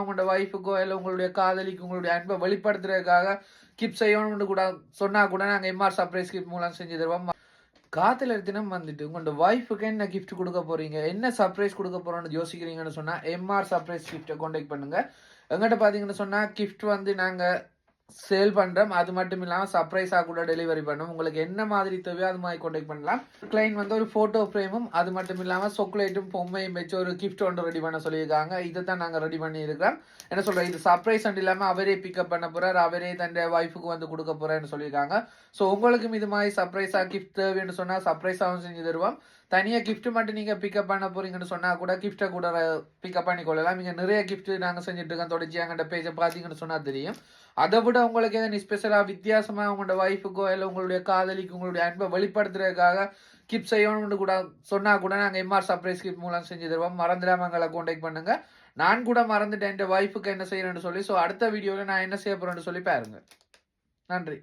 உங்களோட வைஃபுக்கோ இல்லை உங்களுடைய காதலிக்கு உங்களுடைய அன்பை வெளிப்படுத்துறதுக்காக கிஃப்ட் செய்யணும்னு கூட சொன்னா கூட நாங்கள் எம்ஆர் சர்ப்ரைஸ் கிஃப்ட் மூலம் செஞ்சு தருவோம். காதலர் தினம் வந்துட்டு உங்களோட வைஃபுக்கு என்ன கிஃப்ட் கொடுக்க போறீங்க, என்ன சர்ப்ரைஸ் கொடுக்க போறோம்னு யோசிக்கிறீங்கன்னு சொன்னா எம்ஆர் சர்ப்ரைஸ் கிஃப்ட்டை கான்டாக்ட் பண்ணுங்க. எங்கிட்ட பாத்தீங்கன்னு சொன்னா கிஃப்ட் வந்து நாங்க சேல் பண்றோம். அது மட்டும் இல்லாம சர்ப்ரைஸா கூட டெலிவரி பண்ணும். உங்களுக்கு என்ன மாதிரி தேவையோ அது மாதிரி கான்டாக்ட் பண்ணலாம். கிளைண்ட் வந்து ஒரு போட்டோ ஃப்ரேமும் அது மட்டும் இல்லாம சாக்லேட்டும் பொம்மையும் வச்சு ஒரு கிஃப்ட் ஒன்று ரெடி பண்ண சொல்லியிருக்காங்க. இதை தான் நாங்க ரெடி பண்ணி இருக்கிறோம். என்ன சொல்றேன், இது சர்ப்ரைஸ் அண்ட் இல்லாம அவரே பிக்கப் பண்ண போறாரு, அவரே தன் வைஃபுக்கு வந்து கொடுக்க போறேன்னு சொல்லியிருக்காங்க. ஸோ உங்களுக்கும் இது மாதிரி சர்ப்ரைஸா கிஃப்ட் தேவைன்னு சொன்னா சர்ப்ரைஸாகவும் செஞ்சு தருவோம். தனியாக கிஃப்ட் மட்டும் நீங்கள் பிக்கப் பண்ண போறீங்கன்னு சொன்னால் கூட கிஃப்ட்டை கூட பிக்கப் பண்ணிக்கொள்ளலாம். நீங்கள் நிறைய கிஃப்ட் நாங்கள் செஞ்சுட்டு இருக்கோம். தொடர்ச்சி எங்கள்கிட்ட பேஜை பார்த்தீங்கன்னு சொன்னால் தெரியும். அதை விட உங்களுக்கு எதனா ஸ்பெஷலாக வித்தியாசமாக உங்களோட வைஃபுக்கோ இல்லை உங்களுடைய காதலிக்கு உங்களுடைய அன்பை வெளிப்படுத்துறதுக்காக கிஃப்ட் செய்யணும்னு கூட சொன்னால் கூட நாங்கள் எம்ஆர் சர்ப்ரைஸ் கிஃப்ட் மூலம் செஞ்சு தருவோம். மறந்துடாம எங்களை கான்டாக்ட் பண்ணுங்க. நான் கூட மறந்துட்டேன் என் வைஃபுக்கு என்ன செய்யணும்னு சொல்லி. ஸோ அடுத்த வீடியோவில் நான் என்ன செய்ய போறேன்னு சொல்லி பாருங்க. நன்றி.